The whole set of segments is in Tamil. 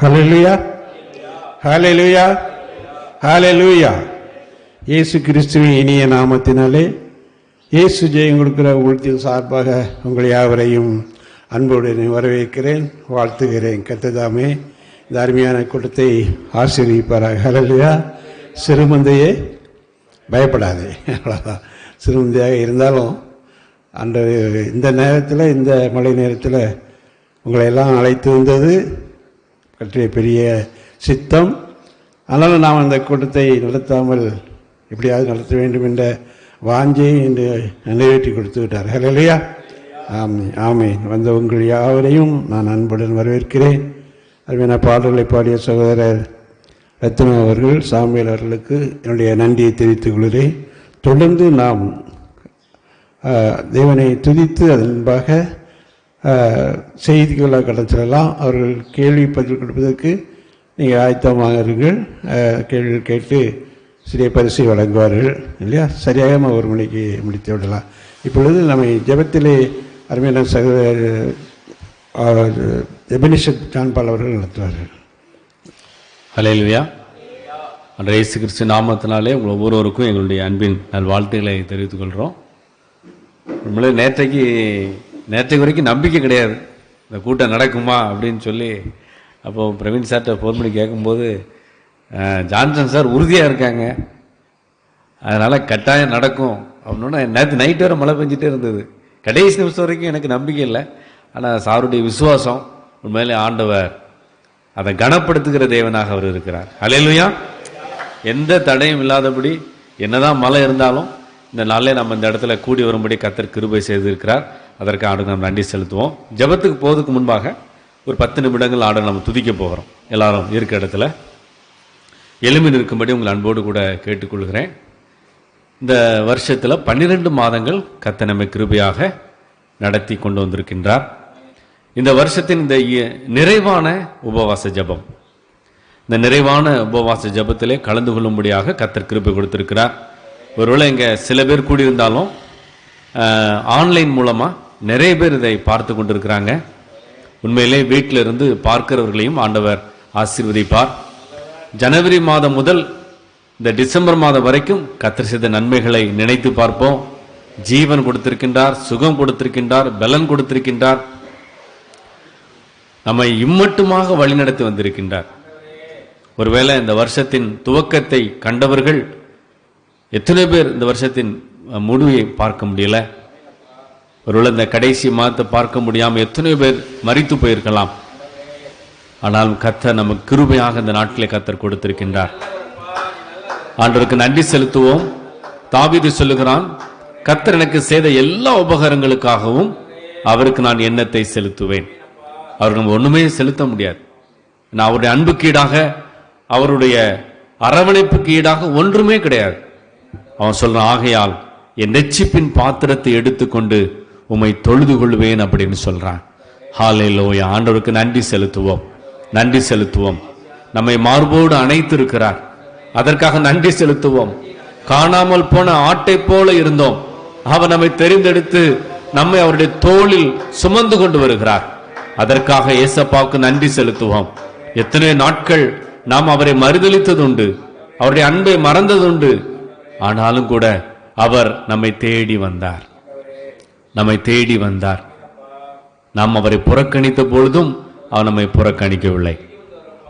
ஹல்லேலூயா, ஹல்லேலூயா, ஹல்லேலூயா. இயேசு கிறிஸ்துவின் இனிய நாமத்தினாலே இயேசு ஜெயம் கொடுக்கிற ஊழியத்தின் சார்பாக உங்கள் யாவரையும் அன்புடன் வரவேற்கிறேன், வாழ்த்துகிறேன். கர்த்தர் இந்த அருமையான கூட்டத்தை ஆசீர்வதிப்பாராக. ஹல்லேலூயா. சிறுமந்தையே பயப்படாதே, அவ்வளோதான். சிறுமந்தையாக இருந்தாலும் அந்த இந்த நேரத்தில், இந்த மழை நேரத்தில் உங்களை எல்லாம் அழைத்து வந்தது கற்றிய பெரிய சித்தம். ஆனாலும் நாம் அந்த கூட்டத்தை நடத்தாமல் எப்படியாவது நடத்த வேண்டும் என்ற வாஞ்சையை இன்று நிறைவேற்றி கொடுத்து விட்டார். ஹல்லேலூயா. ஆமென், ஆமென். வந்த உங்கள் யாவரையும் நான் அன்புடன் வரவேற்கிறேன். அருமையான பாடல்களை பாடிய சகோதரர் ரத்னா அவர்கள், சாமியல் அவர்களுக்கு என்னுடைய நன்றியை தெரிவித்துக் கொள்கிறேன். தொடர்ந்து நாம் தேவனை துதித்து அதன் முன்பாக செய்திகளை கடத்திடலாம். அவர்கள் கேள்வி பதில் கொடுப்பதற்கு நீங்கள் ஆயத்தமாகிறீர்கள். கேள்விகள் கேட்டு சிறிய பரிசை வழங்குவார்கள் இல்லையா? சரியாக 1 மணிக்கு முடித்து விடலாம். இப்பொழுது நம்ம ஜெபத்திலே அருமையான சகோதரர் எபனிஷத் ஜான்பால் அவர்கள் நடத்துவார்கள். ஹல்லேலூயா. அன்றைய இயேசு கிறிஸ்து நாமத்தினாலே உங்கள் ஒவ்வொருவருக்கும் எங்களுடைய அன்பின் நல்வாழ்த்துக்களை தெரிவித்துக் கொள்கிறோம். நம்மளே நேற்றைக்கு வரைக்கும் நம்பிக்கை கிடையாது, இந்த கூட்டம் நடக்குமா அப்படின்னு சொல்லி. அப்போது பிரவீன் சார்கிட்ட ஃபோன் பண்ணி கேட்கும்போது, ஜான்சன் சார் உறுதியாக இருக்காங்க, அதனால் கட்டாயம் நடக்கும் அப்படின்னா. நேற்று நைட்டு வரை மழை பெஞ்சிட்டே இருந்தது. கடைசி நிமிஷம் வரைக்கும் எனக்கு நம்பிக்கை இல்லை. ஆனால் சாருடைய விசுவாசம், உண்மையிலே ஆண்டவர் அதை கனப்படுத்துகிற தேவனாக அவர் இருக்கிறார். ஹல்லேலூயா. எந்த தடையும் இல்லாதபடி என்னதான் மழை இருந்தாலும் இந்த நாளில் நம்ம இந்த இடத்துல கூடி வரும்படி கர்த்தர் கிருபை செய்திருக்கிறார். அதற்கு ஆண்டு நம்ம நன்றி செலுத்துவோம். ஜெபத்துக்கு போவதுக்கு முன்பாக ஒரு 10 நிமிடங்கள் ஆண்டு நம்ம துதிக்க போகிறோம். எல்லாரும் இருக்க இடத்துல எலும்பி நிற்கும்படி உங்கள் அன்போடு கூட கேட்டுக்கொள்கிறேன். இந்த வருஷத்தில் 12 மாதங்கள் கர்த்தர் நம்மை கிருபையாக நடத்தி கொண்டு வந்திருக்கின்றார். இந்த வருஷத்தின் இந்த நிறைவான உபவாச ஜெபம், இந்த நிறைவான உபவாச ஜெபத்திலே கலந்து கொள்ளும்படியாக கர்த்தர் கிருபை கொடுத்திருக்கிறார். ஒருவேளை இங்கே சில பேர் கூடியிருந்தாலும் ஆன்லைன் மூலமாக நிறைய பேர் இதை பார்த்து கொண்டிருக்கிறாங்க. உண்மையிலே வீட்டில் இருந்து பார்க்கிறவர்களையும் ஆண்டவர் ஆசீர்வதிப்பார். ஜனவரி மாதம் முதல் இந்த டிசம்பர் மாதம் வரைக்கும் கர்த்தர் செய்த நன்மைகளை நினைத்து பார்ப்போம். ஜீவன் கொடுத்திருக்கின்றார், சுகம் கொடுத்திருக்கின்றார், பலன் கொடுத்திருக்கின்றார், நம்மை இம்மட்டுமாக வழிநடத்தி வந்திருக்கின்றார். ஒருவேளை இந்த வருஷத்தின் துவக்கத்தை கண்டவர்கள் எத்தனை பேர் இந்த வருஷத்தின் முடிவை பார்க்க முடியல? ஒருவேளை இந்த கடைசி மாதத்தை பார்க்க முடியாமல் எத்தனை பேர் மரித்து போயிருக்கலாம். ஆனாலும் கர்த்தர் நமக்கு கிருபையாக இந்த நாட்டிலே கர்த்தர் கொடுத்திருக்கின்றார். ஆண்டவருக்கு நன்றி செலுத்துவோம். தாவீது சொல்லுகிறான், கர்த்தர் எனக்கு செய்த எல்லா உபகாரங்களுக்காகவும் அவருக்கு நான் எண்ணத்தை செலுத்துவேன். அவருக்கு நம்ம ஒண்ணுமே செலுத்த முடியாது. நான் அவருடைய அன்புக்கு ஈடாக, அவருடைய அரவணைப்புக்கு ஈடாக ஒன்றுமே கிடையாது. அவன் சொல்றான், ஆகையால் என் நெச்சிப்பின் பாத்திரத்தை எடுத்துக்கொண்டு உம்மை தொழுது கொள்வேன் அப்படின்னு சொல்றான். ஹல்லேலூயா. ஆண்டவருக்கு நன்றி செலுத்துவோம், நன்றி செலுத்துவோம். நம்மை மார்போடு அணைத்து இருக்கிறார், அதற்காக நன்றி செலுத்துவோம். காணாமல் போன ஆட்டை போல இருந்தோம், அவர் நம்மை தெரிந்தெடுத்து நம்மை அவருடைய தோளில் சுமந்து கொண்டு வருகிறார். அதற்காக ஏசப்பாவுக்கு நன்றி செலுத்துவோம். எத்தனை நாட்கள் நாம் அவரை மறுதலித்ததுண்டு, அவருடைய அன்பை மறந்ததுண்டு. ஆனாலும் கூட அவர் நம்மை தேடி வந்தார், நம்மை தேடி வந்தார். நாம் அவரை புறக்கணித்த பொழுதும் அவர் நம்மை புறக்கணிக்கவில்லை.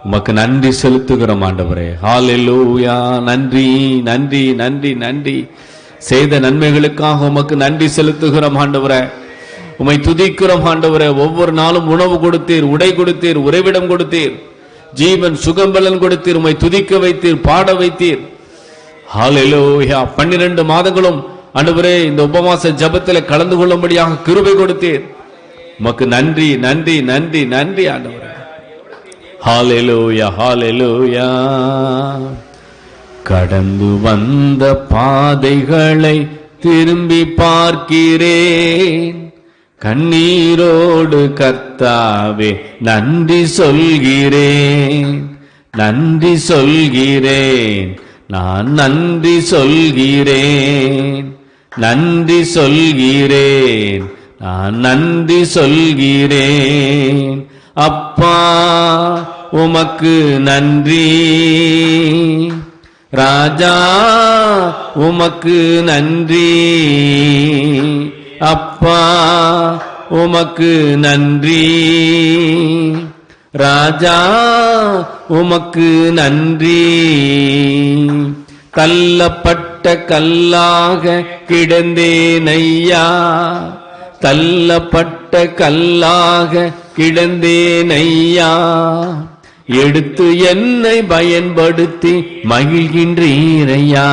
உமக்கு நன்றி செலுத்துகிறோம் ஆண்டவரே. ஹல்லேலூயா. நன்றி, நன்றி, நன்றி, நன்றி. செய்த நன்மைகளுக்காக உமக்கு நன்றி செலுத்துகிறோம் ஆண்டவரே. உம்மை துதிக்கிறோம் ஆண்டவரே. ஒவ்வொரு நாளும் உணவு கொடுத்தீர், உடை கொடுத்தீர், உறைவிடம் கொடுத்தீர், ஜீவன் சுகம்பலன் கொடுத்தீர், உம்மை துதிக்க வைத்தீர், பாட வைத்தீர். ஹல்லேலூயா. 12 மாதங்களும் ஆண்டவரே இந்த உபவாச ஜெபத்தில் கலந்து கொள்ளும்படியாக கிருபை கொடுத்தீர். உமக்கு நன்றி, நன்றி, நன்றி, நன்றி ஆண்டவரே. ஹல்லேலூயா, ஹல்லேலூயா. கடந்து வந்த பாதைகளை திரும்பி பார்க்கிறேன், கண்ணீரோடு கர்த்தாவே நன்றி சொல்கிறேன், நன்றி சொல்கிறேன், நான் நன்றி சொல்கிறேன், நன்றி சொல்கிறேன், நான் நன்றி சொல்கிறேன். அப்பா உமக்கு நன்றி. ராஜா உமக்கு நன்றி. அப்பா உமக்கு நன்றி. ராஜா உமக்கு நன்றி. தள்ளப்பட்ட கல்லாக கிடந்தேனையா, தள்ளப்பட்ட கல்லாக கிடந்தேனையா, எடுத்து என்னை பயன்படுத்தி மகிழ்கின்றீரையா,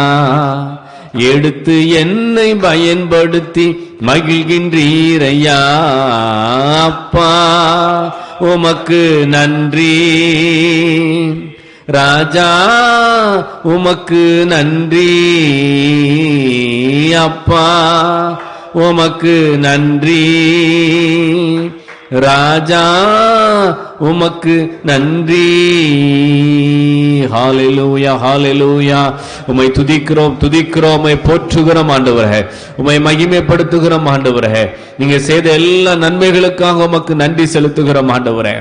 எடுத்து என்னை பயன்படுத்தி மகிழ்கின்றீரையா. அப்பா உமக்கு நன்றி. ராஜா உமக்கு நன்றி. அப்பா உமக்கு நன்றி. ராஜா உமக்கு நன்றி. ஹalleluya ஹalleluya. உம்மை துதிக்கிறோம் துதிக்கிறோம், உம்மை போற்றுகிறோம் ஆண்டவரே, உம்மை மகிமைப்படுத்துகிறோம் ஆண்டவரே. நீங்க செய்த எல்லா நன்மைகளுக்காக உமக்கு நன்றி செலுத்துகிறோம் ஆண்டவரே.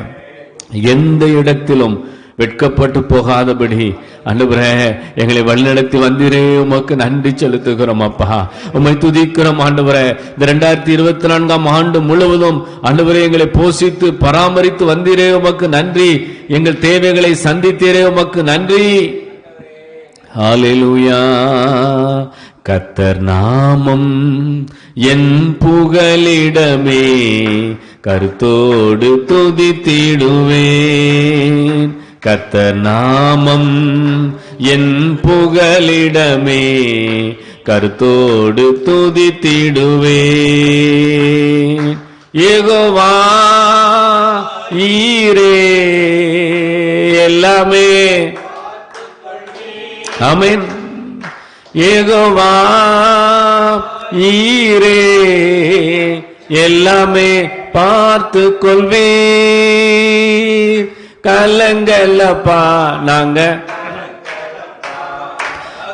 எந்த இடத்திலும் வெட்கப்பட்டு போகாதபடி ஆண்டவரே எங்களை வழிநடத்தி வந்தீரே, உமக்கு நன்றி செலுத்துகிறோம் அப்பா. உம்மை துதிக்கிறோம் ஆண்டவரே. இந்த 2024 ஆண்டு முழுவதும் ஆண்டவரே எங்களை போஷித்து பராமரித்து வந்தீரே, உமக்கு நன்றி. எங்கள் தேவைகளை சந்தித்தீரே, உமக்கு நன்றி. ஹalleluya. கர்த்தர் நாமம் என் புகலிடமே, கருத்தோடு துதித்திடுவேன். கர்த்தர் நாமம் என் புகலிடமே, கருத்தோடு துதித்திடுவேன். யெகோவா ஈரே எல்லாமே. ஆமென். யெகோவா ஈரே எல்லாமே பார்த்து கொள்வீர். கலங்கலப்பா நாங்க,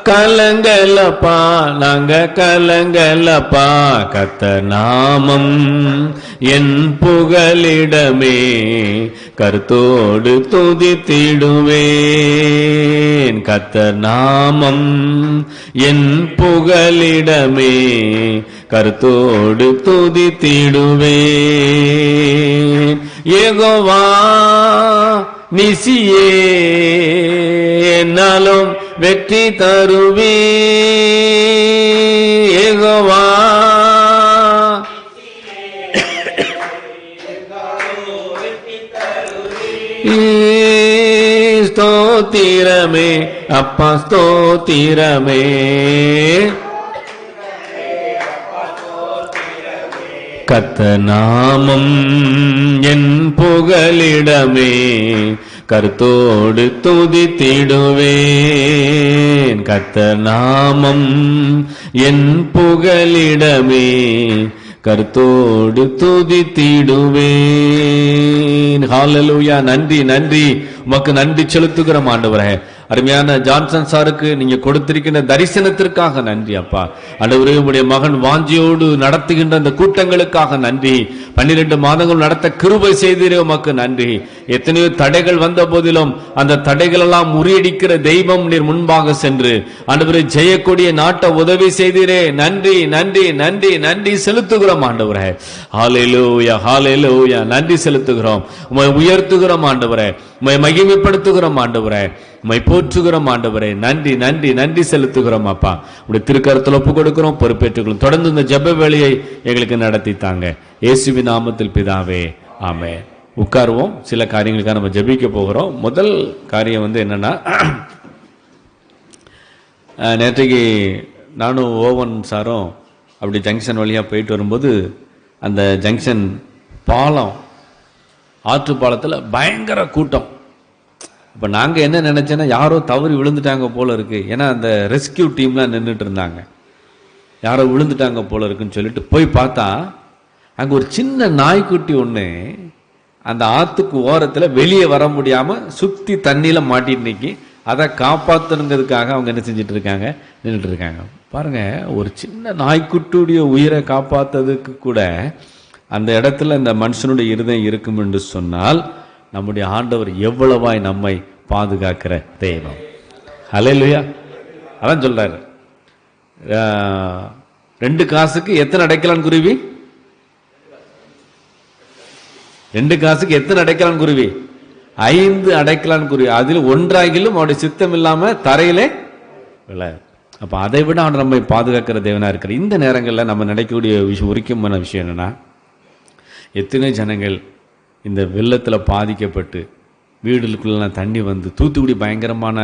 கலங்கலப்பா நாங்க, கலங்கலப்பா. கர்த்தர் நாமம் என் புகலிடமே, கருத்தோடு துதித்திடுவேன். கர்த்தர் நாமம் என் புகலிடமே, கருத்தோடு துதித்திடுவேன். யெகோவா நிசியே என்னாலும் வெற்றி தருவே. யெகோவா ஸ்தோத்திரமே அப்பா, ஸ்தோத்திரமே. கர்த்தர் நாமம் என் புகலிடமே, கருத்தோடு துதித்திடுவேன். கர்த்தர் நாமம் என் புகலிடமே, கருத்தோடு துதித்திடுவேன். ஹalleluya. நன்றி நன்றி, உமக்கு நன்றி செலுத்துகிறோம் ஆண்டவரே. அருமையான ஜான்சன் சாருக்கு நீங்க கொடுத்திருக்கின்ற தரிசனத்திற்காக நன்றி அப்பா. ஆண்டவரே, உம்முடைய மகன் வாஞ்சியோடு நடத்துகின்ற அந்த கூட்டங்களுக்காக நன்றி. 12 மாதங்கள் நடத்த கிருபை செய்தீரே, உமக்கு நன்றி. எத்தனையோ தடைகள் வந்த போதிலும் அந்த தடைகள் எல்லாம் முறியடிக்கிற தெய்வம் நீர் முன்பாக சென்று ஆண்டவரே ஜெயக்கொடிய நாட்ட உதவி செய்தீரே. நன்றி நன்றி நன்றி நன்றி செலுத்துகிறோம் ஆண்டவரே. ஹalleluya ஹalleluya. நன்றி செலுத்துகிறோம், உம்மை உயர்த்துகிறோம் ஆண்டவரே, உம்மை மகிமைப்படுத்துகிறோம் ஆண்டவரே, உம்மை போற்றுகிறோம் ஆண்டவரே. நன்றி நன்றி நன்றி செலுத்துகிறோம் அப்பா. உடைய திருக்கரத்தில் ஒப்பு கொடுக்கிறோம், பொறுப்பேற்றுக்கிறோம். தொடர்ந்து இந்த ஜெப வேளையை எங்களுக்கு நடத்தித்தாங்க, இயேசுவின் நாமத்தில் பிதாவே, ஆமென். உட்காருவோம். சில காரியங்களுக்காக நம்ம ஜெபிக்க போகிறோம். முதல் காரியம் என்னன்னா, நேற்றைக்கு நானும் ஓவன் சாரும் அப்படி ஜங்ஷன் வழியாக போயிட்டு வரும்போது அந்த ஜங்ஷன் பாலம், ஆற்று பாலத்தில் பயங்கர கூட்டம். இப்போ நாங்கள் என்ன நினச்சேன்னா, யாரோ தவறி விழுந்துட்டாங்க போல இருக்கு. ஏன்னா அந்த ரெஸ்கியூ டீம்லாம் நின்றுட்டு இருந்தாங்க. யாரோ விழுந்துட்டாங்க போல இருக்குன்னு சொல்லிட்டு போய் பார்த்தா, அங்கே ஒரு சின்ன நாய்க்குட்டி ஒன்று அந்த ஆற்றுக்கு ஓரத்தில் வெளியே வர முடியாமல் சுற்றி தண்ணியில் மாட்டிட்டு நிற்கி, அதை காப்பாற்றணுங்கிறதுக்காக அவங்க என்ன செஞ்சுட்டு இருக்காங்க, நின்றுட்டு இருக்காங்க. பாருங்க, ஒரு சின்ன நாய்க்குட்டியுடைய உயிரை காப்பாற்றுறதுக்கு கூட அந்த இடத்துல இந்த மனுஷனுடைய இருதயம் இருக்கும் என்று சொன்னால், நம்முடைய ஆண்டவர் எவ்வளவாய் நம்மை பாதுகாக்கிற தெய்வம். ஹல்லேலூயா. அதான் சொல்றாரு, 2 காசுக்கு எத்தனை அடைக்கலான் குருவி? 2 காசுக்கு எத்தனை அடைக்கலான் குருவி? 5 அடைக்கலான் குருவி. அதில் ஒன்றாகிலும் அவருடைய சித்தம் இல்லாம தரையிலே விழாது. அப்ப அதை விட அவன் நம்மை பாதுகாக்கிற தேவனா இருக்கிற இந்த நேரங்களில் நம்ம நினைக்கக்கூடிய முக்கியமான விஷயம் என்னன்னா, எத்தனை ஜனங்கள் இந்த வெள்ளத்தில் பாதிக்கப்பட்டு வீடுகளுக்குள்ளெல்லாம் தண்ணி வந்து, தூத்துக்குடி பயங்கரமான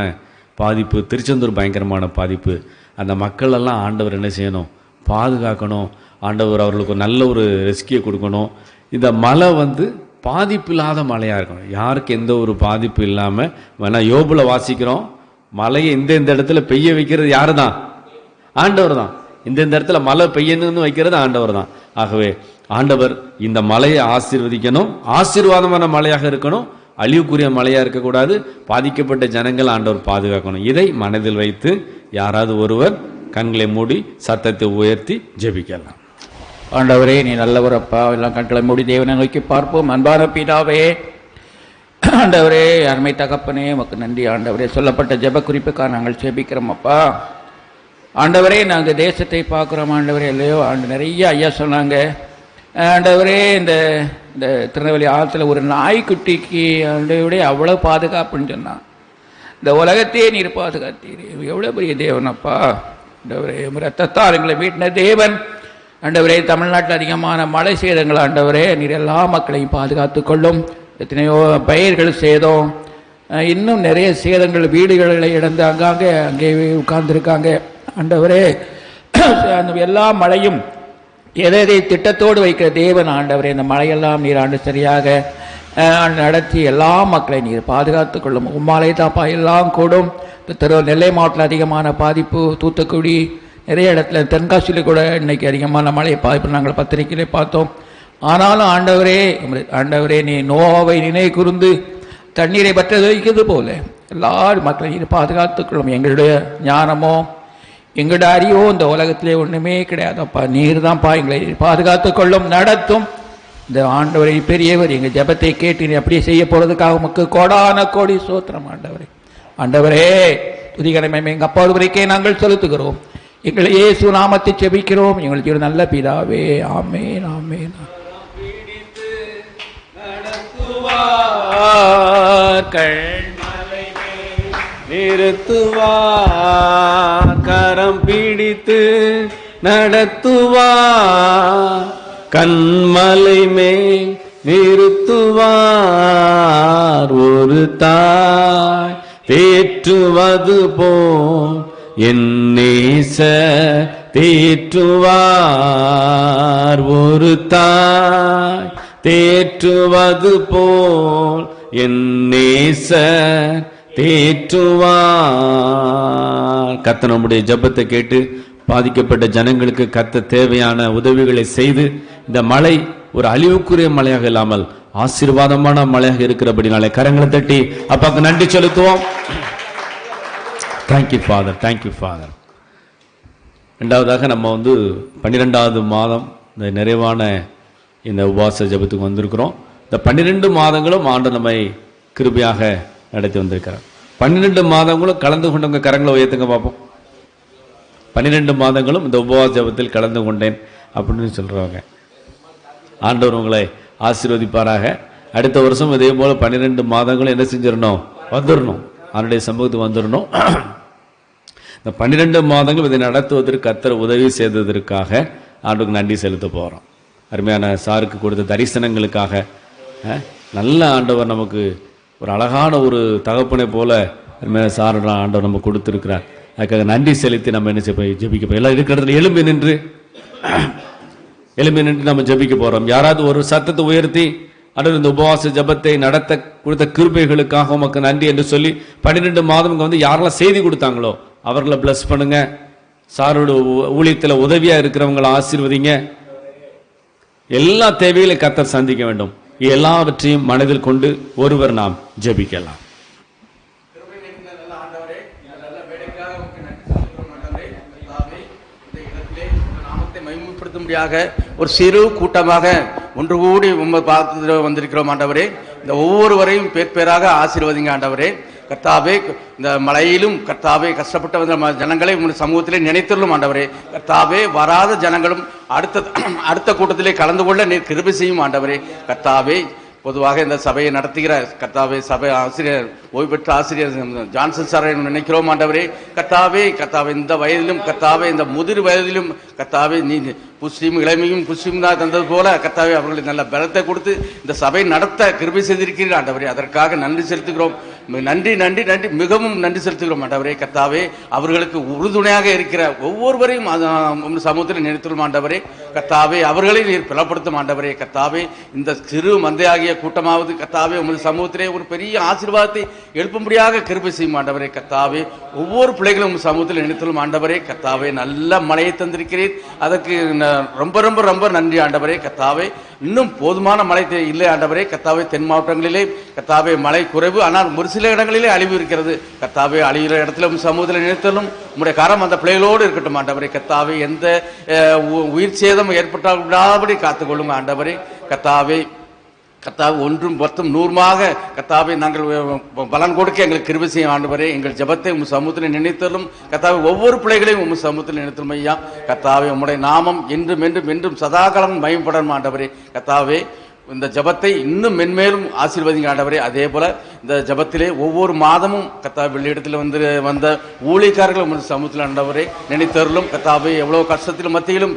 பாதிப்பு, திருச்செந்தூர் பயங்கரமான பாதிப்பு. அந்த மக்கள் எல்லாம் ஆண்டவர் என்ன செய்யணும்? பாதுகாக்கணும். ஆண்டவர் அவர்களுக்கு நல்ல ஒரு ரெஸ்கியை கொடுக்கணும். இந்த மழை வந்து பாதிப்பு இல்லாத மழையாக இருக்கணும். யாருக்கு எந்த ஒரு பாதிப்பு இல்லாமல். வேணா யோபுல வாசிக்கிறோம், மழையை இந்த இடத்துல பெய்ய வைக்கிறது யாரு தான்? ஆண்டவர் தான். இந்த இடத்துல மழை பெய்யணும்னு வைக்கிறது ஆண்டவர் தான். ஆகவே ஆண்டவர் இந்த மழையை ஆசீர்வதிக்கணும். ஆசீர்வாதமான மழையாக இருக்கணும், அழிவுக்குரிய மழையாக இருக்கக்கூடாது. பாதிக்கப்பட்ட ஜனங்கள் ஆண்டவர் பாதுகாக்கணும். இதை மனதில் வைத்து யாராவது ஒருவர் கண்களை மூடி சத்தத்தை உயர்த்தி ஜெபிக்கலாம். ஆண்டவரே, நீ நல்லவர் அப்பா. எல்லாம் கண்களை மூடி தேவனை நோக்கி பார்ப்போம். அன்பான பிதாவே, ஆண்டவரே, அருமை தகப்பனே, உமக்கு நன்றி. ஆண்டவரே, சொல்லப்பட்ட ஜெப குறிப்புக்காக நாங்கள் ஜெபிக்கிறோம் அப்பா. ஆண்டவரே, நாங்கள் தேசத்தை பார்க்குறோம். ஆண்டவரே, இல்லையோ நிறைய ஐயா சொன்னாங்க. ஆண்டவரே, இந்த திருநெல்வேலி ஆற்றுல ஒரு நாய்க்குட்டிக்கு ஆண்டவரே அவ்வளோ பாதுகாப்புன்னு சொன்னான். இந்த உலகத்தையே நீர் பாதுகாத்தீர். எவ்வளோ பெரிய தேவனப்பா. ஆண்டவரே, ரத்தத்தால் எங்களை மீட்டின தேவன். ஆண்டவரே, தமிழ்நாட்டில் அதிகமான மழை சேதங்கள் ஆண்டவரே நீர் எல்லா மக்களையும் பாதுகாத்து கொள்ளும். எத்தனையோ பயிர்கள் சேதம், இன்னும் நிறைய சேதங்கள், வீடுகளை இழந்து அங்கே உட்கார்ந்துருக்காங்க. ஆண்டவரே, அந்த எல்லா மழையும் எதை திட்டத்தோடு வைக்கிற தேவன் ஆண்டவரே, இந்த மழையெல்லாம் நீர் ஆண்டு சரியாக நடத்தி எல்லா மக்களையும் நீர் பாதுகாத்து கொள்ளும். உம்மாலை தாப்பா எல்லாம் கூடும். நெல்லை மாவட்டத்தில் அதிகமான பாதிப்பு, தூத்துக்குடி நிறைய இடத்துல, தென்காசியில் கூட இன்னைக்கு அதிகமான மழை பாதிப்பு நாங்கள் பத்திரிகையிலே பார்த்தோம். ஆனாலும் ஆண்டவரே நீ நோவை நினைவு கூர்ந்து தண்ணீரை பற்ற வைக்கிறது போல எல்லா மக்களையும் நீர் பாதுகாத்துக்கொள்ளும். எங்களுடைய ஞானமோ எங்களுடைய அறிவோ இந்த உலகத்திலே ஒன்றுமே கிடையாதப்பா. நீர் தான்ப்பா எங்களை பாதுகாத்து கொள்ளும், நடத்தும். இந்த ஆண்டவரை பெரியவர் எங்கள் ஜெபத்தை கேட்டு நீ அப்படியே செய்ய போகிறதுக்காக உமக்கு கோடான கோடி சோத்திரம் ஆண்டவரே. ஆண்டவரே, துதிகரமே எங்கள் அப்பா வரைக்கே நாங்கள் செலுத்துகிறோம். எங்களை இயேசு நாமத்தை ஜெபிக்கிறோம் எங்களுக்கு ஒரு நல்ல பிதாவே. ஆமென், ஆமென். நிறுத்துவார், கரம் பிடித்து நடத்துவார், கண்மலை மேல் நிறுத்துவார். ஒரு தாய் தேற்றுவது போல் என் நேச தேற்றுவார். ஒரு தாய் தேற்றுவது போல் என் நேச தேற்றுவார். கர்த்தர் நம்முடைய ஜெபத்தை கேட்டு பாதிக்கப்பட்ட ஜனங்களுக்கு கர்த்தர் தேவையான உதவிகளை செய்து இந்த மழை ஒரு அழிவுக்குரிய மழையாக இல்லாமல் ஆசீர்வாதமான மழையாக இருக்கிறபடினாலே கரங்களை தட்டி அப்பாக்கு நன்றி செலுத்துவோம். Thank you father, thank you father. ரெண்டாவதாக நம்ம 12வது மாதம் இந்த நிறைவான இந்த உபவாச ஜெபத்துக்கு வந்திருக்கிறோம். இந்த 12 மாதங்களும் ஆண்டவர் நம்மை கிருபையாக நடத்தி வந்திருக்கிறார். 12 மாதங்களும் கலந்து கொண்டவங்க கரங்களை உயர்த்துங்க பார்ப்போம். 12 மாதங்களும் இந்த உபவாச ஜெபத்தில் கலந்து கொண்டேன் அப்படின்னு சொல்றவங்க ஆண்டவர் உங்களை ஆசீர்வதிப்பாராக. அடுத்த வருஷம் இதே போல 12 மாதங்களும் என்ன செஞ்சிடணும்? வந்துடணும், அவருடைய சமூகத்துக்கு வந்துடணும். இந்த 12 மாதங்கள் இதை நடத்துவதற்கு கர்த்தர் உதவி செய்ததற்காக ஆண்டுக்கு நன்றி செலுத்த போகிறோம். அருமையான சாருக்கு கொடுத்த தரிசனங்களுக்காக நல்ல ஆண்டவர் நமக்கு ஒரு அழகான ஒரு தகப்பனை போல அருமையான சார் ஆண்டவர் நம்ம கொடுத்துருக்கிறார். அதுக்காக நன்றி செலுத்தி நம்ம என்ன செய்ய ஜெபிக்க போகிறோம். எல்லாம் இருக்கிறதுல எழும்பி நின்று நம்ம ஜெபிக்க போகிறோம். யாராவது ஒரு சத்தத்தை உயர்த்தி அடுத்த இந்த உபவாச ஜபத்தை நடத்த கொடுத்த கிருபைகளுக்காக உமக்கு நன்றி என்று சொல்லி 12 மாதம் யாரெல்லாம் செய்தி கொடுத்தாங்களோ அவர்களை பிளஸ் பண்ணுங்க. சாரோட ஊழியத்தில் உதவியா இருக்கிறவங்களை ஆசீர்வதிங்க. எல்லா தேவைகளை கர்த்தர் சந்திக்க வேண்டும். எல்லாவற்றையும் மனதில் கொண்டு ஒருவர் நாம் ஜெபிக்கலாம். ஒரு சிறு கூட்டமாக ஒன்று கூடி பார்த்து வந்திருக்கிறோம் ஆண்டவரே. இந்த ஒவ்வொருவரையும் பேர் பேராக ஆசீர்வதிங்க ஆண்டவரே. கர்த்தாவே, இந்த மழையிலும் கர்த்தாவே கஷ்டப்பட்ட ஜனங்களை உங்கள் சமூகத்திலே நினைத்தருளும் ஆண்டவரே. கர்த்தாவே, வராத ஜனங்களும் அடுத்த கூட்டத்திலே கலந்து கொள்ள நீர் கிருபை செய்யும் ஆண்டவரே. கர்த்தாவே, பொதுவாக இந்த சபையை நடத்துகிற கர்த்தாவே சபை ஆசிரியர் ஓய்வு பெற்ற ஆசிரியர் ஜான்சன் சாரை நினைக்கிறோம் ஆண்டவரே. கர்த்தாவே, இந்த வயதிலும் கர்த்தாவே, இந்த முதிர் வயதிலும் கர்த்தாவே, நீ புஷ்டியும் இளமையும் புஷ்டியும் தான் தந்தது போல கர்த்தாவே அவர்களுக்கு நல்ல பலத்தை கொடுத்து இந்த சபை நடத்த கிருபை செய்திருக்கிறீர்கள் ஆண்டவரே. அதற்காக நன்றி செலுத்துகிறோம். நன்றி நன்றி நன்றி மிகவும் நன்றி செலுத்துகிறோம் ஆண்டவரே. கர்த்தாவே, அவர்களுக்கு உறுதுணையாக இருக்கிற ஒவ்வொருவரையும் சமூகத்தில் நினைத்துள்ள ஆண்டவரே. கர்த்தாவே, அவர்களை நீர் பலப்படுத்தும் ஆண்டவரே. கர்த்தாவே, இந்த சிறு மந்தையாகிய கூட்டமாவது கர்த்தாவே உமது சமூகத்திலே ஒரு பெரிய ஆசீர்வாதத்தை எழுப்பும்படியாக கிருபை செய்யும் ஆண்டவரே. கர்த்தாவே, ஒவ்வொரு பிள்ளைகளும் உங்கள் சமூகத்தில் நினைத்துள்ள ஆண்டவரே. கர்த்தாவே, நல்ல மழையை தந்திருக்கிறீர். அதற்கு ரொம்ப ரொம்ப ரொம்ப நன்றி ஆண்டவரே. கர்த்தாவே, இன்னும் போதுமான மழை இல்லை ஆண்டவரே. கர்த்தாவே, தென் மாவட்டங்களிலே கர்த்தாவே மழை குறைவு, ஆனால் ஒரு சில இடங்களிலே அழிவு இருக்கிறது. கர்த்தாவே, அழிகிற இடத்துல சமூகத்தில் நினைத்தாலும் உங்களுடைய கரம் அந்த பிள்ளைகளோடு இருக்கட்டும் ஆண்டவரே. கர்த்தாவே, எந்த உயிர் சேதம் ஏற்பட்டால் விடாதபடி காத்துக்கொள்ளுங்க ஆண்டவரே. கர்த்தாவே, ஒன்றும் பத்தும் நூறுமாக கர்த்தாவே நாங்கள் பலன் கொடுக்க எங்களுக்கு கிருபை செய்யும் ஆண்டவரே. எங்கள் ஜெபத்தை உங்கள் சமூகத்தில் நினைத்தலும் கர்த்தாவே, ஒவ்வொரு பிள்ளைகளையும் உங்கள் சமூகத்தில் நினைத்தலும் ஐயா. கர்த்தாவே, உம்முடைய நாமம் என்றும் என்றும் என்றும் சதாகாலம் மகிமைப்படணும் ஆண்டவரே. கர்த்தாவே, இந்த ஜபத்தை இன்னும் மென்மேலும் ஆசீர்வதிங்க ஆண்டவரே. அதே போல இந்த ஜபத்திலே ஒவ்வொரு மாதமும் கர்த்தாவே வெள்ளிடத்தில் வந்த ஊழியக்காரர்கள் உங்கள் சமூகத்தில் ஆண்டவரே நினைத்தருளும். கர்த்தாவே, எவ்வளவு கஷ்டத்திலும் மத்தியிலும்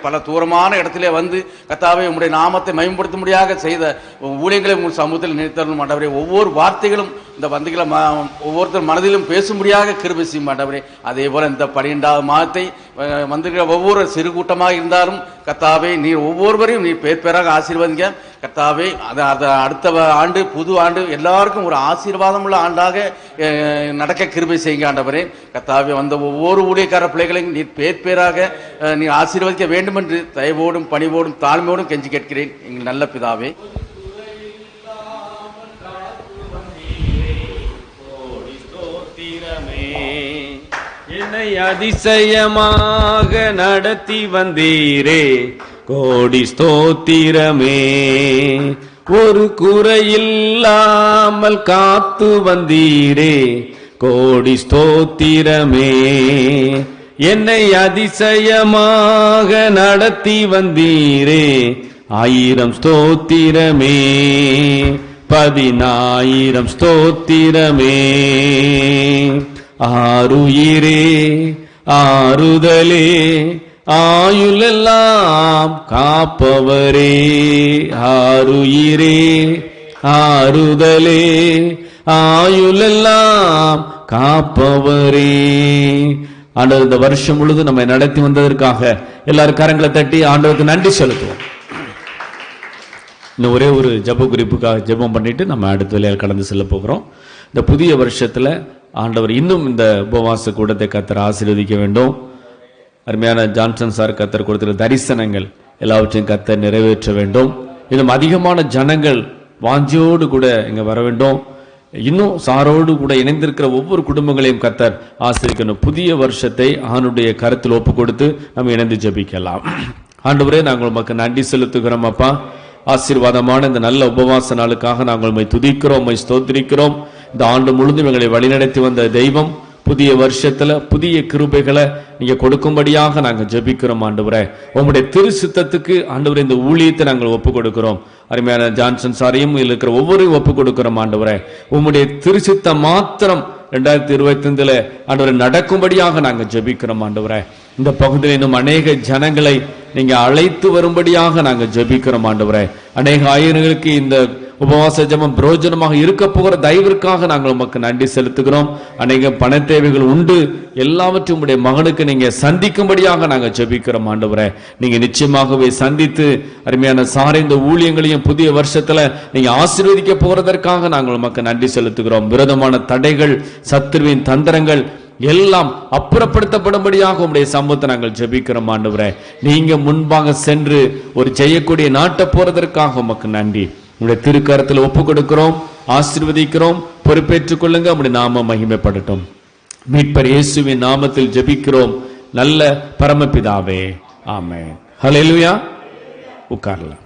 பல தூரமான இடத்திலே வந்து கர்த்தாவே உங்களுடைய நாமத்தை மயம்படுத்தும்படியாக செய்த ஊழியர்களை உங்கள் சமூகத்தில் நினைத்தருளும் ஆண்டவரே. ஒவ்வொரு வார்த்தைகளும் இந்த வந்திகளை ஒவ்வொருத்தர் மனதிலும் பேசும்படியாக கிருபை செய்யும் ஆண்டவரே. அதே போல இந்த 12வது மாதத்தை வந்திருக்கிற ஒவ்வொரு சிறு கூட்டமாக இருந்தாலும் கர்த்தாவே, நீர் ஒவ்வொருவரையும் நீர் பேர் பேராக ஆசீர்வதிங்க கர்த்தாவே. அடுத்த ஆண்டு புது ஆண்டு எல்லாருக்கும் ஒரு ஆசீர்வாதம் உள்ள ஆண்டாக நடக்க கிருபை செய்யுங்க ஆண்டவரே. கர்த்தாவே, வந்த ஒவ்வொரு ஊழியக்கார பிள்ளைகளையும் நீர் பேர் பேராக நீர் ஆசீர்வதிக்க வேண்டும் என்று தயவோடும் பணிவோடும் தாழ்மையோடும் கெஞ்சி கேட்கிறேன் எங்கள் நல்ல பிதாவே. என்னை அதிசயமாக நடத்தி வந்தீரே, கோடி ஸ்தோத்திரமே. ஒரு குறையில்லாமல் காத்து வந்தீரே, கோடி ஸ்தோத்திரமே. என்னை அதிசயமாக நடத்தி வந்தீரே, 1000 ஸ்தோத்திரமே, 10,000 ஸ்தோத்திரமே. ஆருயிரே ஆறுதலே ஆயுளெல்லாம் காப்பவரே, ஆருயிரே ஆறுதலே ஆயுளெல்லாம் காப்பவரே. ஆண்டவர் இந்த வருஷம் முழுதும் நம்மை நடத்தி வந்ததற்காக எல்லாரும் கரங்களை தட்டி ஆண்டவருக்கு நன்றி செலுத்துவோம். இன்னும் ஒரே ஒரு ஜெப குறிப்புக்காக ஜெபம் பண்ணிட்டு நம்ம அடுத்த வேலையால் கடந்து செல்ல போகிறோம். இந்த புதிய வருஷத்துல ஆண்டவர் இன்னும் இந்த உபவாச கூட்டத்தை கர்த்தர் ஆசீர்வதிக்க வேண்டும். அருமையான ஜான்சன் சார் கர்த்தர் கொடுத்திருக்கிற தரிசனங்கள் எல்லாவற்றையும் கர்த்தர் நிறைவேற்ற வேண்டும். இன்னும் அதிகமான ஜனங்கள் வாஞ்சியோடு கூட இங்க வர வேண்டும். இன்னும் சாரோடு கூட இணைந்திருக்கிற ஒவ்வொரு குடும்பங்களையும் கர்த்தர் ஆசீர்வதிக்கணும். புதிய வருஷத்தை ஆண்டுடைய கருத்தில் ஒப்பு கொடுத்து நம்ம இணைந்து ஜெபிக்கலாம். ஆண்டவரே, நாங்கள் உமக்கு நன்றி செலுத்துகிறோம் அப்பா. ஆசீர்வாதமான இந்த நல்ல உபவாச நாளுக்காக நாங்கள் உம்மை துதிக்கிறோம், உம்மை ஸ்தோத்திரிக்கிறோம். இந்த ஆண்டு முழுதும் எங்களை வழிநடத்தி வந்த தெய்வம் புதிய வருஷத்துல புதிய கிருபைகளை நீங்க கொடுக்கும்படியாக நாங்கள் ஜெபிக்கிறோம் ஆண்டவரே. உங்களுடைய திரு சித்தத்துக்கு ஆண்டவரே இந்த ஊழியத்தை நாங்கள் ஒப்பு கொடுக்கிறோம். அருமையான ஜான்சன் சாரையும் இருக்கிற ஒவ்வொருவரையும் ஒப்பு கொடுக்கிறோம் ஆண்டவரே. உங்களுடைய திரு சித்தம் மாத்திரம் 2025 ஆண்டவரை நடக்கும்படியாக நாங்கள் ஜெபிக்கிறோம் ஆண்டவரே. இந்த பகுதியில் இன்னும் அநேக ஜனங்களை நீங்க அழைத்து வரும்படியாக நாங்கள் ஜெபிக்கிறோம் ஆண்டவரே. அநேக ஆயிரங்களுக்கு இந்த உபவாச ஜெபம் பிரயோஜனமாக இருக்க போகிற தயவிற்காக நாங்கள் உமக்கு நன்றி செலுத்துகிறோம். அநேக பண தேவைகள் உண்டு, எல்லாவற்றையும் உடைய மகனுக்கு நீங்க சந்திக்கும்படியாக நாங்கள் ஜெபிக்கிறோம் ஆண்டவரே. நீங்க நிச்சயமாகவே சந்தித்து அருமையான சாரை இந்த ஊழியங்களையும் புதிய வருஷத்துல நீங்க ஆசீர்வதிக்க போறதற்காக நாங்கள் உமக்கு நன்றி செலுத்துகிறோம். விரோதமான தடைகள், சத்துருவின் தந்திரங்கள் எல்லாம் அப்புறப்படுத்தப்படும்படியாக உங்களுடைய சமூகத்தை நாங்கள் ஜெபிக்கிறோம் ஆண்டவரே. நீங்க முன்பாக சென்று ஒரு ஜெயக்கூடிய நாட்டை போறதற்காக உமக்கு நன்றி. உங்களுடைய திருக்கரத்தில் ஒப்பு கொடுக்கிறோம், ஆசீர்வதிக்கிறோம். பொறுப்பேற்றுக் கொள்ளுங்க. உங்களுடைய நாமம் மகிமைப்படட்டும். மீட்பர் இயேசுவின் நாமத்தில் ஜெபிக்கிறோம் நல்ல பரமபிதாவே, ஆமென். ஹல்லேலூயா. உட்காரலாம்.